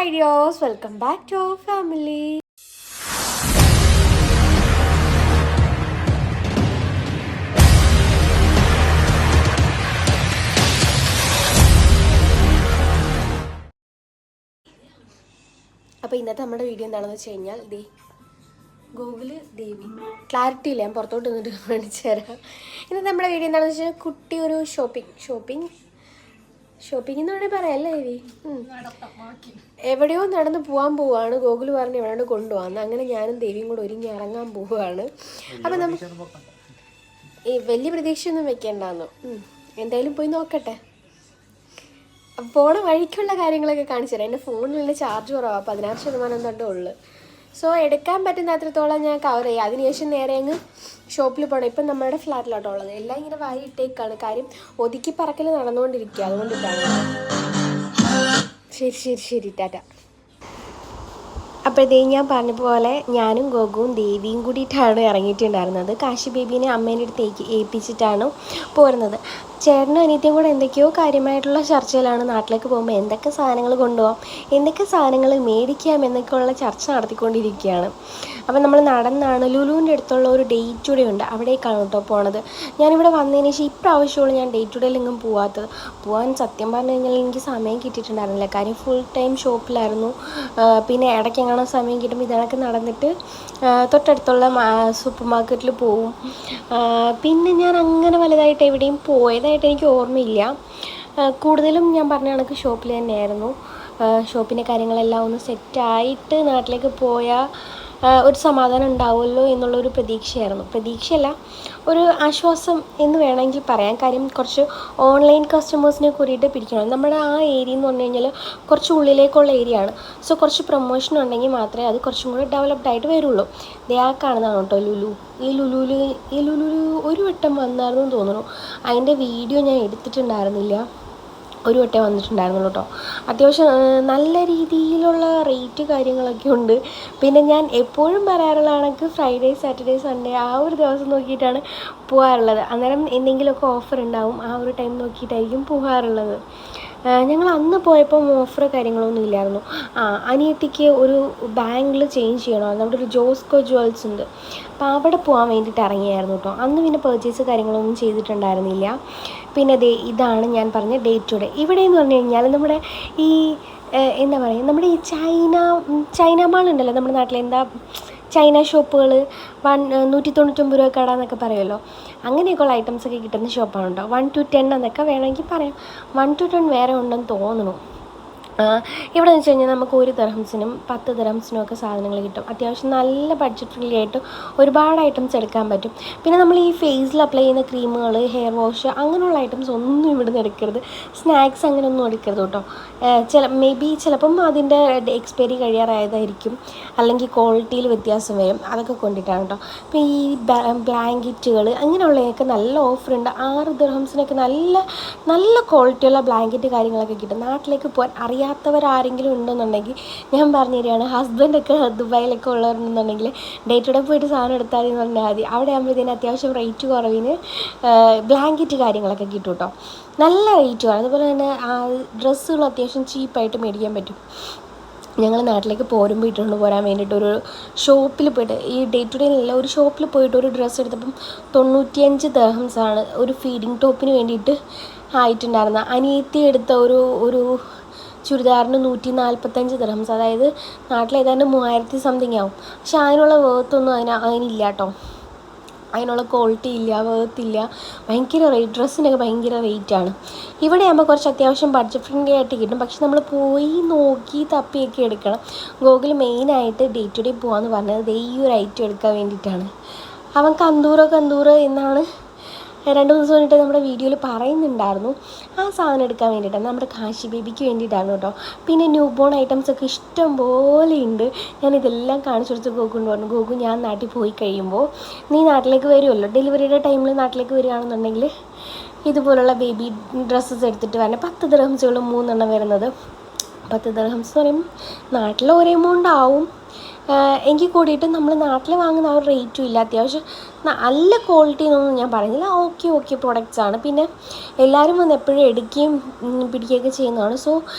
Hi dears, welcome back to our family. അപ്പോൾ ഇന്നത്തെ നമ്മുടെ വീഡിയോ എന്താണെന്ന് വെച്ച് കഴിഞ്ഞാൽ ഗൂഗിള് ദേവി ക്ലാരിറ്റി ഇല്ല, ഞാൻ പുറത്തോട്ട് നിന്നിട്ട് കാണിച്ചു തരാം. ഇന്നത്തെ നമ്മുടെ വീഡിയോ എന്താണെന്ന് വെച്ചാൽ കുട്ടി ഒരു ഷോപ്പിംഗ് എന്ന് വേണമെങ്കിൽ പറയാമല്ലേ ദേവി. എവിടെയോ നടന്ന് പോവാണ്. ഗൂഗിൾ പറഞ്ഞ് എവിടെയാണ് കൊണ്ടുപോകാന്ന്. അങ്ങനെ ഞാനും ദേവിയും കൂടെ ഒരുങ്ങി ഇറങ്ങാൻ പോവുകയാണ്. അപ്പം നമുക്ക് ഈ വലിയ പ്രതീക്ഷയൊന്നും വെക്കേണ്ടെന്നോ, എന്തായാലും പോയി നോക്കട്ടെ. പോണ വഴിക്കുള്ള കാര്യങ്ങളൊക്കെ കാണിച്ചു തരാം. എൻ്റെ ഫോണിലുള്ള ചാർജ് കുറവാണ്, 16% തൊട്ടേ ഉള്ളു. സോ എടുക്കാൻ പറ്റുന്ന അത്രത്തോളം ഞാൻ കവർ ചെയ്യാം. അതിനുശേഷം നേരെ അങ്ങ് ഷോപ്പിൽ പോകണം. ഇപ്പം നമ്മുടെ ഫ്ലാറ്റിലോട്ടോ ഉള്ളത്. എല്ലാം ഇങ്ങനെ വാരി ഇട്ടേക്കാണ്. കാര്യം ഒതുക്കി പറക്കൽ നടന്നുകൊണ്ടിരിക്കുക, അതുകൊണ്ടിട്ടാണ്. ശരി ടാറ്റ. അപ്പോൾ ഞാൻ പറഞ്ഞ പോലെ ഞാനും ഗോകുവും ദേവിയും കൂടിയിട്ടാണ് ഇറങ്ങിയിട്ടുണ്ടായിരുന്നത്. കാശി ബേബീനെ അമ്മേൻ്റെ അടുത്തേക്ക് ഏൽപ്പിച്ചിട്ടാണ് പോരുന്നത്. ചേട്ടനും അനിയത്തിയും കൂടെ എന്തൊക്കെയോ കാര്യമായിട്ടുള്ള ചർച്ചയിലാണ്. നാട്ടിലേക്ക് പോകുമ്പോൾ എന്തൊക്കെ സാധനങ്ങൾ കൊണ്ടുപോകാം, എന്തൊക്കെ സാധനങ്ങൾ മേടിക്കാം എന്നൊക്കെയുള്ള ചർച്ച നടത്തിക്കൊണ്ടിരിക്കുകയാണ്. അപ്പം നമ്മൾ നടന്നാണ് ലുലുവിൻ്റെ അടുത്തുള്ള ഒരു ഡേറ്റ് ടു ഡേ ഉണ്ട്, അവിടേക്കാണ് കേട്ടോ പോണത്. ഞാനിവിടെ വന്നതിന് ശേഷം ഇപ്രാവശ്യമുള്ള ഞാൻ ഡേറ്റ് ടു ഡേയിലെങ്ങും പോകാൻ സത്യം പറഞ്ഞു കഴിഞ്ഞാൽ എനിക്ക് സമയം കിട്ടിയിട്ടുണ്ടായിരുന്നില്ല. കാര്യം ഫുൾ ടൈം ഷോപ്പിലായിരുന്നു. പിന്നെ ഇടയ്ക്ക് എങ്ങനെ സമയം കിട്ടുമ്പോൾ ഇതിനൊക്കെ നടന്നിട്ട് തൊട്ടടുത്തുള്ള സൂപ്പർ മാർക്കറ്റിൽ പോവും. പിന്നെ ഞാൻ അങ്ങനെ വലുതായിട്ട് എവിടെയും പോയതായിട്ട് എനിക്ക് ഓർമ്മയില്ല. കൂടുതലും ഞാൻ പറഞ്ഞ കണക്ക് ഷോപ്പിൽ തന്നെയായിരുന്നു. ഷോപ്പിൻ്റെ കാര്യങ്ങളെല്ലാം ഒന്ന് സെറ്റായിട്ട് നാട്ടിലേക്ക് പോയാൽ ഒരു സമാധാനം ഉണ്ടാവുമല്ലോ എന്നുള്ളൊരു പ്രതീക്ഷയല്ല, ഒരു ആശ്വാസം എന്ന് വേണമെങ്കിൽ പറയാം. കാര്യം കുറച്ച് ഓൺലൈൻ കസ്റ്റമേഴ്സിനെ കൂടിയിട്ട് പിടിക്കണം. നമ്മുടെ ആ ഏരിയ എന്ന് പറഞ്ഞു കഴിഞ്ഞാൽ കുറച്ച് ഉള്ളിലേക്കുള്ള ഏരിയ ആണ്. സോ കുറച്ച് പ്രൊമോഷൻ ഉണ്ടെങ്കിൽ മാത്രമേ അത് കുറച്ചും കൂടി ഡെവലപ്ഡ് ആയിട്ട് വരുള്ളൂ. ആ കാണുന്നതാണ് കേട്ടോ ലുലു. ഈ ലുലുവിൽ ഒരു വട്ടം വന്നായിരുന്നു തോന്നുന്നു. അതിൻ്റെ വീഡിയോ ഞാൻ എടുത്തിട്ടുണ്ടായിരുന്നില്ല, ഒരു വട്ടം വന്നിട്ടുണ്ടായിരുന്നുള്ളൂ കേട്ടോ. അത്യാവശ്യം നല്ല രീതിയിലുള്ള റേറ്റ് കാര്യങ്ങളൊക്കെ ഉണ്ട്. പിന്നെ ഞാൻ എപ്പോഴും പറയാറുള്ള കണക്ക് ഫ്രൈഡേ സാറ്റർഡേ സൺഡേ ആ ഒരു ദിവസം നോക്കിയിട്ടാണ് പോകാറുള്ളത്. അന്നേരം എന്തെങ്കിലുമൊക്കെ ഓഫർ ഉണ്ടാവും, ആ ഒരു ടൈം നോക്കിയിട്ടായിരിക്കും പോകാറുള്ളത്. ഞങ്ങൾ അന്ന് പോയപ്പോൾ ഓഫർ കാര്യങ്ങളൊന്നും ഇല്ലായിരുന്നു. അനിയത്തിക്ക് ഒരു ബാങ്കിൾ ചേഞ്ച് ചെയ്യണമായിരുന്നു. അവിടെ ഒരു ജോസ്കോ ജ്വൽസ് ഉണ്ട്, അപ്പോൾ അവിടെ പോകാൻ വേണ്ടിയിട്ട് ഇറങ്ങിയായിരുന്നു കേട്ടോ. അന്ന് പിന്നെ പർച്ചേസ് കാര്യങ്ങളൊന്നും ചെയ്തിട്ടുണ്ടായിരുന്നില്ല. പിന്നെ ഇതാണ് ഞാൻ പറഞ്ഞ ഡേറ്റ് ടു ഡേ. ഇവിടെ എന്ന് പറഞ്ഞു കഴിഞ്ഞാൽ നമ്മുടെ ഈ എന്താ പറയുക, നമ്മുടെ ഈ ചൈന മാൾ ഉണ്ടല്ലോ നമ്മുടെ നാട്ടിൽ, ചൈന ഷോപ്പുകൾ 199 രൂപ കട എന്നൊക്കെ പറയുമല്ലോ, അങ്ങനെയൊക്കെയുള്ള ഐറ്റംസൊക്കെ കിട്ടുന്ന ഷോപ്പാണ് കേട്ടോ. 1 to 10 എന്നൊക്കെ വേണമെങ്കിൽ പറയാം. 1 to 10 വേറെ ഉണ്ടെന്ന് തോന്നുന്നു. ഇവിടെ എന്ന് വെച്ച് കഴിഞ്ഞാൽ നമുക്ക് 1 ദിർഹംസിനും 10 ദിർഹംസിനും ഒക്കെ സാധനങ്ങൾ കിട്ടും. അത്യാവശ്യം നല്ല ബഡ്ജറ്റ് ഫ്രീ ആയിട്ട് ഒരുപാട് ഐറ്റംസ് എടുക്കാൻ പറ്റും. പിന്നെ നമ്മൾ ഈ ഫേസിൽ അപ്ലൈ ചെയ്യുന്ന ക്രീമുകൾ, ഹെയർ വാഷ്, അങ്ങനെയുള്ള ഐറ്റംസ് ഒന്നും ഇവിടുന്ന് എടുക്കരുത്. സ്നാക്സ് അങ്ങനെയൊന്നും എടുക്കരുത് കേട്ടോ. ചിലപ്പം അതിൻ്റെ എക്സ്പയറി കഴിയാറായതായിരിക്കും, അല്ലെങ്കിൽ ക്വാളിറ്റിയിൽ വ്യത്യാസം വരും. അതൊക്കെ കൊണ്ടിട്ടാണ് കേട്ടോ. ഇപ്പോൾ ഈ ബ്ലാങ്കറ്റുകൾ അങ്ങനെയുള്ളതൊക്കെ നല്ല ഓഫറുണ്ട്. 6 ദിർഹംസിനൊക്കെ നല്ല ക്വാളിറ്റിയുള്ള ബ്ലാങ്കറ്റ് കാര്യങ്ങളൊക്കെ കിട്ടും. നാട്ടിലേക്ക് പോകാൻ അറിയാത്തവരാരെങ്കിലും ഉണ്ടെന്നുണ്ടെങ്കിൽ ഞാൻ പറഞ്ഞു തരികയാണ്, ഹസ്ബൻഡൊക്കെ ദുബായിലൊക്കെ ഉള്ളവരുണ്ടെന്നുണ്ടെങ്കിൽ ഡേറ്റ് ടു ഡേ പോയിട്ട് സാധനം എടുത്താൽ എന്ന് പറഞ്ഞാൽ മതി. അവിടെ ആകുമ്പോഴത്തേന് അത്യാവശ്യം റേറ്റ് കുറവിന് ബ്ലാങ്കറ്റ് കാര്യങ്ങളൊക്കെ കിട്ടും കേട്ടോ. നല്ല റേറ്റുമാണ്. അതുപോലെ തന്നെ ഡ്രസ്സുകൾ അത്യാവശ്യം ചീപ്പായിട്ട് മേടിക്കാൻ പറ്റും. ഞങ്ങൾ നാട്ടിലേക്ക് പോരുമ്പോൾ ഇട്ടുകൊണ്ട് പോരാൻ വേണ്ടിയിട്ട് ഒരു ഷോപ്പിൽ പോയിട്ട്, ഈ ഡേറ്റ് ടു ഡേ അല്ല, ഒരു ഷോപ്പിൽ പോയിട്ട് ഒരു ഡ്രസ്സ് എടുത്തപ്പം 95 ദിർഹംസാണ് ഒരു ഫീഡിങ് ടോപ്പിന് വേണ്ടിയിട്ട് ആയിട്ടുണ്ടായിരുന്നത്. അനിയത്തി എടുത്ത ഒരു ചുരിദാറിന് 145 ദിർഹംസ്, അതായത് നാട്ടിൽ ഏതാണ്ട് 3000 സംതിങ് ആവും. പക്ഷെ അതിനുള്ള വേർത്തൊന്നും അതിനില്ല കേട്ടോ. അതിനുള്ള ക്വാളിറ്റി ഇല്ല, വേർത്തില്ല, ഭയങ്കര റേറ്റ്. ഡ്രസ്സിനൊക്കെ ഭയങ്കര റേറ്റാണ്. ഇവിടെ ആകുമ്പോൾ കുറച്ച് അത്യാവശ്യം ബഡ്ജറ്റ് ഫ്രണ്ട്ലി ആയിട്ട് കിട്ടും. പക്ഷെ നമ്മൾ പോയി നോക്കി തപ്പിയൊക്കെ എടുക്കണം. ഗൂഗിൾ മെയിനായിട്ട് ഡേറ്റ് ടു ഡേ പോകാമെന്ന് പറഞ്ഞത് ഈ ഒരു ഐറ്റം എടുക്കാൻ വേണ്ടിയിട്ടാണ്. അവൻ കന്തൂറ് എന്നാണ് 2 ദിവസം കഴിഞ്ഞിട്ട് നമ്മുടെ വീഡിയോയിൽ പറയുന്നുണ്ടായിരുന്നു. ആ സാധനം എടുക്കാൻ വേണ്ടിയിട്ടാണ്, നമ്മുടെ കാശി ബേബിക്ക് വേണ്ടിയിട്ടാണ് കേട്ടോ. പിന്നെ ന്യൂ ബോൺ ഐറ്റംസൊക്കെ ഇഷ്ടം പോലെ ഉണ്ട്. ഞാനിതെല്ലാം കാണിച്ചു കൊടുത്ത് ഗോകുണ്ട് പറഞ്ഞു, ഗോകു ഞാൻ നാട്ടിൽ പോയി കഴിയുമ്പോൾ നീ നാട്ടിലേക്ക് വരുമല്ലോ, ഡെലിവറിയുടെ ടൈമിൽ നാട്ടിലേക്ക് വരികയാണെന്നുണ്ടെങ്കിൽ ഇതുപോലുള്ള ബേബി ഡ്രസ്സസ് എടുത്തിട്ട് വരണം. 10 ദിർഹംസുകൾ 3 എണ്ണം വരുന്നത്. 10 ദിർഹംസ് എന്ന് പറയുമ്പോൾ നാട്ടിൽ ഒരേ എമൗണ്ട് ആവും. എങ്കിൽ കൂടിയിട്ട് നമ്മൾ നാട്ടിൽ വാങ്ങുന്ന ആ ഒരു റേറ്റും ഇല്ല. അത്യാവശ്യം നല്ല ക്വാളിറ്റി എന്നൊന്നും ഞാൻ പറയുന്നില്ല, ഓക്കെ പ്രൊഡക്റ്റ്സ് ആണ്. പിന്നെ എല്ലാവരും വന്ന് എപ്പോഴും എടുക്കുകയും പിടിക്കുകയൊക്കെ ചെയ്യുന്നതാണ്. സോ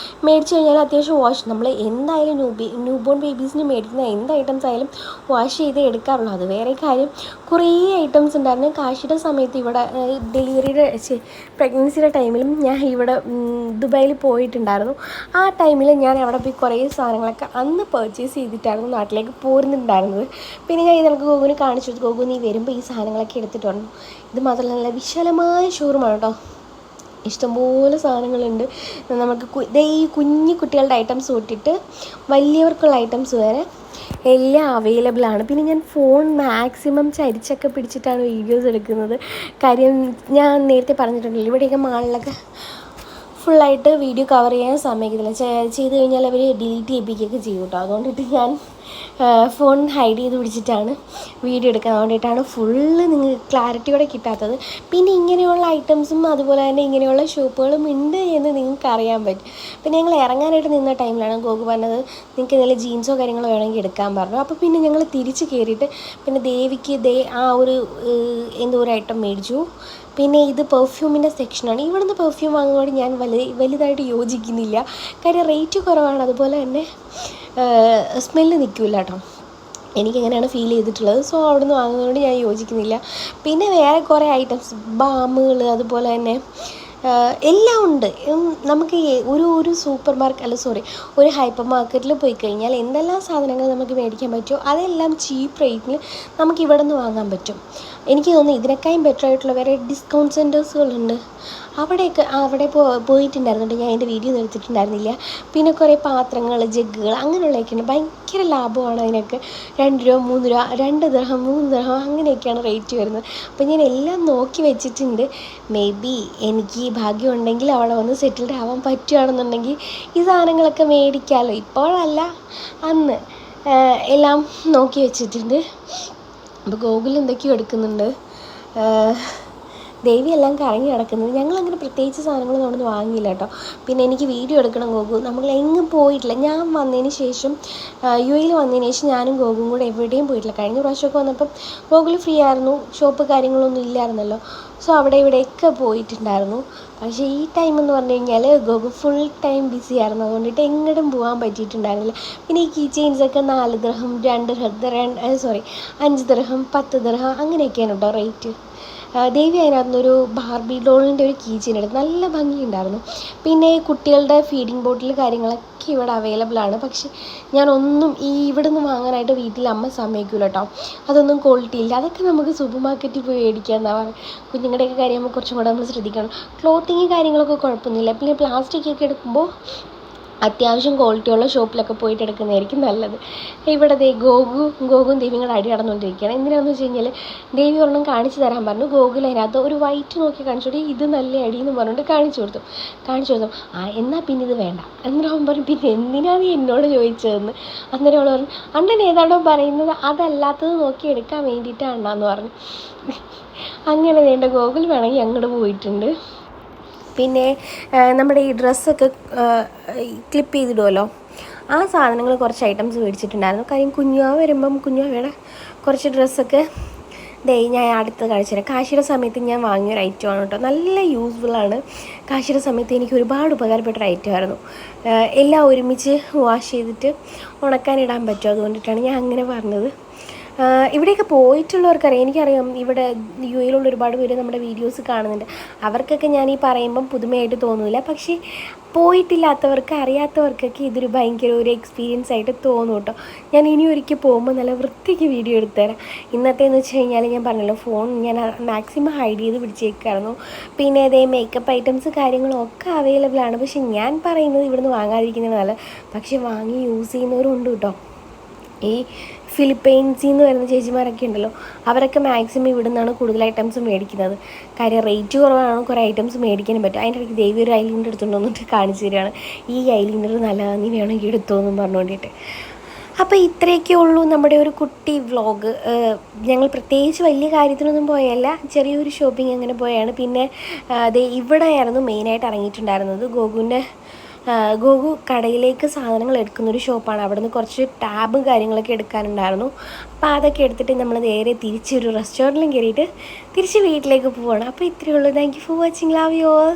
മേടിച്ച് കഴിഞ്ഞാൽ അത്യാവശ്യം വാഷ്, നമ്മൾ എന്തായാലും ന്യൂ ബോൺ ബേബീസിന് മേടിക്കുന്ന എന്ത് ഐറ്റംസ് ആയാലും വാഷ് ചെയ്ത് എടുക്കാറുള്ളൂ. അത് വേറെ കാര്യം. കുറേ ഐറ്റംസ് ഉണ്ടായിരുന്നു. കാശിയുടെ സമയത്ത് ഇവിടെ ഡെലിവറിയുടെ പ്രഗ്നൻസിയുടെ ടൈമിലും ഞാൻ ഇവിടെ ദുബായിൽ പോയിട്ടുണ്ടായിരുന്നു. ആ ടൈമിൽ ഞാൻ അവിടെ പോയി കുറേ സാധനങ്ങളൊക്കെ അന്ന് പർച്ചേസ് ചെയ്തിട്ടായിരുന്നു നാട്ടിലേക്ക് പോരുന്നുണ്ടായിരുന്നത്. പിന്നെ ഞാൻ ഇതെനിക്ക് ഗോകുവിന് കാണിച്ചു കൊടുത്തു. ഗോകു നീ വരുമ്പോൾ ഈ സാധനങ്ങളൊക്കെ എടുത്തിട്ട് വന്നു. ഇത് മാത്രമല്ല നല്ല വിശാലമായ ഷോറൂമാണ് കേട്ടോ. ഇഷ്ടംപോലെ സാധനങ്ങളുണ്ട്. നമുക്ക് ഈ കുഞ്ഞു കുട്ടികളുടെ ഐറ്റംസ് തൊട്ടിട്ട് വലിയവർക്കുള്ള ഐറ്റംസ് വരെ എല്ലാം അവൈലബിൾ ആണ്. പിന്നെ ഞാൻ ഫോൺ മാക്സിമം ചരിച്ചൊക്കെ പിടിച്ചിട്ടാണ് വീഡിയോസ് എടുക്കുന്നത്. കാര്യം ഞാൻ നേരത്തെ പറഞ്ഞിട്ടുണ്ടല്ലോ, ഇവിടെയൊക്കെ മാളിലൊക്കെ ഫുള്ളായിട്ട് വീഡിയോ കവർ ചെയ്യാൻ സമ്മതിക്കത്തില്ല. ചെയ്ത് കഴിഞ്ഞാൽ അവർ ഡിലീറ്റ് ചെയ്യിപ്പിക്കുകയൊക്കെ ചെയ്യും കേട്ടോ. അതുകൊണ്ടിട്ട് ഞാൻ ഫോൺ ഹൈഡ് ചെയ്ത് പിടിച്ചിട്ടാണ് വീഡിയോ എടുക്കാൻ. അതുകൊണ്ടിട്ടാണ് ഫുള്ള് നിങ്ങൾക്ക് ക്ലാരിറ്റിയോടെ കിട്ടാത്തത്. പിന്നെ ഇങ്ങനെയുള്ള ഐറ്റംസും അതുപോലെ തന്നെ ഇങ്ങനെയുള്ള ഷോപ്പുകളും ഉണ്ട് എന്ന് നിങ്ങൾക്ക് അറിയാൻ പറ്റും. പിന്നെ ഞങ്ങൾ ഇറങ്ങാനായിട്ട് നിന്ന ടൈമിലാണ് ഗോകു പറഞ്ഞത് നിങ്ങൾക്ക് എന്തെങ്കിലും ജീൻസോ കാര്യങ്ങളോ വേണമെങ്കിൽ എടുക്കാൻ പറഞ്ഞു. അപ്പോൾ പിന്നെ ഞങ്ങൾ തിരിച്ച് കയറിയിട്ട് പിന്നെ ദേവിക്ക് ആ ഒരു എന്തോ ഒരു ഐറ്റം മേടിച്ചു. പിന്നെ ഇത് പെർഫ്യൂമിൻ്റെ സെക്ഷനാണ്. ഇവിടുന്ന് പെർഫ്യൂം വാങ്ങുന്നതോട് ഞാൻ വലുതായിട്ട് യോജിക്കുന്നില്ല. കാര്യം റേറ്റ് കുറവാണ്, അതുപോലെ തന്നെ സ്മെല്ല് നിൽക്കില്ല കേട്ടോ. എനിക്കങ്ങനെയാണ് ഫീൽ ചെയ്തിട്ടുള്ളത്. സോ അവിടുന്ന് വാങ്ങുന്നതുകൊണ്ട് ഞാൻ യോജിക്കുന്നില്ല. പിന്നെ വേറെ കുറേ ഐറ്റംസ്, ബാമുകൾ, അതുപോലെ തന്നെ എല്ലാം ഉണ്ട്. നമുക്ക് ഒരു സൂപ്പർ ഒരു ഹൈപ്പർ മാർക്കറ്റിൽ പോയി കഴിഞ്ഞാൽ എന്തെല്ലാം സാധനങ്ങൾ നമുക്ക് മേടിക്കാൻ പറ്റുമോ അതെല്ലാം ചീപ്പ് റേറ്റിൽ നമുക്ക് ഇവിടെ നിന്ന് വാങ്ങാൻ പറ്റും. എനിക്ക് തോന്നുന്നു ഇതിനേക്കാളും ബെറ്റർ ആയിട്ടുള്ള വേറെ ഡിസ്കൗണ്ട് സെൻറ്റേഴ്സുകളുണ്ട്. അവിടെ പോയിട്ടുണ്ടായിരുന്നുണ്ട്. ഞാൻ എൻ്റെ വീഡിയോ എടുത്തിട്ടുണ്ടായിരുന്നില്ല. പിന്നെ കുറേ പാത്രങ്ങൾ, ജഗ്ഗുകൾ അങ്ങനെയുള്ളതൊക്കെയാണ്. ഭയങ്കര ലാഭമാണ് അതിനൊക്കെ. 2 രൂപ 3 രൂപ 2 ദിർഹം 3 ദിർഹം അങ്ങനെയൊക്കെയാണ് റേറ്റ് വരുന്നത്. അപ്പോൾ ഞാൻ എല്ലാം നോക്കി വെച്ചിട്ടുണ്ട്. മേ ബി എനിക്ക് ഭാഗ്യമുണ്ടെങ്കിൽ അവിടെ വന്ന് സെറ്റിൽഡ് ആവാൻ പറ്റുകയാണെന്നുണ്ടെങ്കിൽ ഈ സാധനങ്ങളൊക്കെ മേടിക്കാമല്ലോ. ഇപ്പോഴല്ല, അന്ന് എല്ലാം നോക്കി വെച്ചിട്ടുണ്ട്. അപ്പോൾ ഗോകുൽ എന്തൊക്കെയോ എടുക്കുന്നുണ്ട്. ദേവി എല്ലാം കറങ്ങി കിടക്കുന്നത്. ഞങ്ങളങ്ങനെ പ്രത്യേകിച്ച് സാധനങ്ങളൊന്നും അവിടെ നിന്ന് വാങ്ങിയില്ല കേട്ടോ. പിന്നെ എനിക്ക് വീഡിയോ എടുക്കണം ഗോകു. നമ്മൾ എങ്ങും പോയിട്ടില്ല. ഞാൻ വന്നതിന് ശേഷം UAE വന്നതിന് ശേഷം ഞാനും ഗോകും കൂടെ എവിടെയും പോയിട്ടില്ല. കഴിഞ്ഞ പ്രാവശ്യമൊക്കെ വന്നപ്പം ഗോകുൽ ഫ്രീ ആയിരുന്നു, ഷോപ്പ് കാര്യങ്ങളൊന്നും ഇല്ലായിരുന്നല്ലോ. സോ അവിടെ ഇവിടെയൊക്കെ പോയിട്ടുണ്ടായിരുന്നു. പക്ഷേ ഈ ടൈം എന്ന് പറഞ്ഞു കഴിഞ്ഞാൽ ഗോകു ഫുൾ ടൈം ബിസി ആയിരുന്നു. അതുകൊണ്ടിട്ട് എങ്ങോട്ടും പോകാൻ പറ്റിയിട്ടുണ്ടായിരുന്നില്ല. പിന്നെ ഈ കീ ചെയിൻസൊക്കെ 4 ദിർഹം 5 ദിർഹം 10 ദിർഹം അങ്ങനെയൊക്കെയാണ് കേട്ടോ റേറ്റ്. ദേവി അതിനകത്തുനിന്നൊരു ബാർബി ഡോളിൻ്റെ ഒരു കീ ചെയിൻ എടുത്തു. നല്ല ഭംഗിയുണ്ടായിരുന്നു. പിന്നെ കുട്ടികളുടെ ഫീഡിങ് ബോട്ടിൽ കാര്യങ്ങളൊക്കെ ഇവിടെ അവൈലബിൾ ആണ്. പക്ഷെ ഞാനൊന്നും ഇവിടെ നിന്ന് വാങ്ങാനായിട്ട് വീട്ടിൽ അമ്മ സമ്മതിക്കില്ല കേട്ടോ. അതൊന്നും ക്വാളിറ്റി ഇല്ല. അതൊക്കെ നമുക്ക് സൂപ്പർ മാർക്കറ്റിൽ പോയി മേടിക്കാമെന്നാണ് പറയുന്നത്. കുഞ്ഞുങ്ങളുടെയൊക്കെ കാര്യം നമ്മൾ കുറച്ചും കൂടെ നമ്മൾ ശ്രദ്ധിക്കണം. ക്ലോത്തിങ് കാര്യങ്ങളൊക്കെ കുഴപ്പമൊന്നുമില്ല. പിന്നെ പ്ലാസ്റ്റിക്കൊക്കെ എടുക്കുമ്പോൾ അത്യാവശ്യം ക്വാളിറ്റിയുള്ള ഷോപ്പിലൊക്കെ പോയിട്ട് എടുക്കുന്നതായിരിക്കും നല്ലത്. ഇവിടെ ഗോകും ദേവിയും കൂടെ അടി നടന്നുകൊണ്ടിരിക്കുകയാണ്. എന്തിനാണെന്ന് വെച്ച് കഴിഞ്ഞാൽ ദേവി ഒരെണ്ണം കാണിച്ചു തരാൻ പറഞ്ഞു. ഗോകുൽ അതിനകത്ത് ഒരു വൈറ്റ് നോക്കി കാണിച്ചു കൊടുത്തു. ഇത് നല്ല അടി എന്ന് പറഞ്ഞിട്ട് കാണിച്ചു കൊടുത്തു. എന്നാൽ പിന്നെ ഇത് വേണ്ട. അന്നേരം അവൻ പറഞ്ഞു പിന്നെ എന്തിനാണ് നീ എന്നോട് ചോദിച്ചതെന്ന്. അന്നേരം അവൾ പറഞ്ഞു അണ്ണൻ ഏതാണോ പറയുന്നത് അതല്ലാത്തത് നോക്കി എടുക്കാൻ വേണ്ടിയിട്ടാണ് അണ്ണാന്ന് പറഞ്ഞു. അങ്ങനെ വേണ്ട ഗോകുൽ വേണമെങ്കിൽ അങ്ങോട്ട് പോയിട്ടുണ്ട്. പിന്നെ നമ്മുടെ ഈ ഡ്രസ്സൊക്കെ ക്ലിപ്പ് ചെയ്തിടുമല്ലോ, ആ സാധനങ്ങൾ കുറച്ച് ഐറ്റംസ് മേടിച്ചിട്ടുണ്ടായിരുന്നു. കാര്യം കുഞ്ഞുവാ വരുമ്പം കുഞ്ഞുവാവയുടെ കുറച്ച് ഡ്രസ്സൊക്കെ ഞാൻ അടുത്ത് കാണിച്ചു തരാം. കാശിയുടെ സമയത്ത് ഞാൻ വാങ്ങിയൊരു ഐറ്റമാണ് കേട്ടോ. നല്ല യൂസ്ഫുള്ളാണ്. കാശിയുടെ സമയത്ത് എനിക്ക് ഒരുപാട് ഉപകാരപ്പെട്ടൊരു ഐറ്റമായിരുന്നു. എല്ലാം ഒരുമിച്ച് വാഷ് ചെയ്തിട്ട് ഉണക്കാനിടാൻ പറ്റും. അതുകൊണ്ടിട്ടാണ് ഞാൻ അങ്ങനെ പറഞ്ഞത്. ഇവിടെയൊക്കെ പോയിട്ടുള്ളവർക്കറിയാം. എനിക്കറിയാം ഇവിടെ UAEയിലുള്ള ഒരുപാട് പേര് നമ്മുടെ വീഡിയോസ് കാണുന്നുണ്ട്. അവർക്കൊക്കെ ഞാൻ ഈ പറയുമ്പം പുതുമയായിട്ട് തോന്നില്ല. പക്ഷേ പോയിട്ടില്ലാത്തവർക്ക്, അറിയാത്തവർക്കൊക്കെ ഇതൊരു ഭയങ്കര ഒരു എക്സ്പീരിയൻസ് ആയിട്ട് തോന്നും കേട്ടോ. ഞാൻ ഇനി ഒരിക്കൽ പോകുമ്പോൾ നല്ല വൃത്തിക്ക് വീഡിയോ എടുത്തു തരാം. ഇന്നത്തേന്ന് വെച്ച് കഴിഞ്ഞാൽ ഞാൻ പറഞ്ഞല്ലോ, ഫോൺ ഞാൻ മാക്സിമം ഹൈഡ് ചെയ്ത് പിടിച്ചേക്കായിരുന്നു. പിന്നെ അതേ മേക്കപ്പ് ഐറ്റംസ് കാര്യങ്ങളും ഒക്കെ അവൈലബിൾ ആണ്. പക്ഷേ ഞാൻ പറയുന്നത് ഇവിടുന്ന് വാങ്ങാതിരിക്കുന്നത് നല്ലത്. പക്ഷേ വാങ്ങി യൂസ് ചെയ്യുന്നവരും ഉണ്ട് കേട്ടോ. ഈ ഫിലിപ്പൈൻസിൽ നിന്ന് വരുന്ന ചേച്ചിമാരൊക്കെ ഉണ്ടല്ലോ, അവരൊക്കെ മാക്സിമം ഇവിടെ നിന്നാണ് കൂടുതൽ ഐറ്റംസ് മേടിക്കുന്നത്. കാര്യം റേറ്റ് കുറവാണ്, കുറേ ഐറ്റംസ് മേടിക്കാനും പറ്റും. അതിൻ്റെ ഇടയ്ക്ക് ദേവി ഒരു ഐലൈനർ എടുത്തുകൊണ്ട് വന്നിട്ട് കാണിച്ചു തരികയാണ്. ഈ ഐലൈനർ നല്ലതാണ്, നീ വേണമെങ്കിൽ എടുത്തോ എന്നും പറഞ്ഞുകൊണ്ടിട്ട്. അപ്പോൾ ഇത്രയൊക്കെ ഉള്ളൂ നമ്മുടെ ഒരു കുട്ടി വ്ളോഗ്. ഞങ്ങൾ പ്രത്യേകിച്ച് വലിയ കാര്യത്തിനൊന്നും പോയല്ല, ചെറിയൊരു ഷോപ്പിംഗ് അങ്ങനെ പോയാണ്. പിന്നെ ഇവിടെ ആയിരുന്നു മെയിനായിട്ട് ഇറങ്ങിയിട്ടുണ്ടായിരുന്നത്. ഗോകുവിൻ്റെ ഗോകു കടയിലേക്ക് സാധനങ്ങൾ എടുക്കുന്നൊരു ഷോപ്പാണ്. അവിടെ നിന്ന് കുറച്ച് ടാബും കാര്യങ്ങളൊക്കെ എടുക്കാനുണ്ടായിരുന്നു. അപ്പോൾ അതൊക്കെ എടുത്തിട്ട് നമ്മൾ നേരെ തിരിച്ചൊരു റെസ്റ്റോറൻറ്റിലും കയറിയിട്ട് തിരിച്ച് വീട്ടിലേക്ക് പോവുകയാണ്. അപ്പോൾ ഇത്രയേ ഉള്ളൂ. Thank you for watching. Love you all.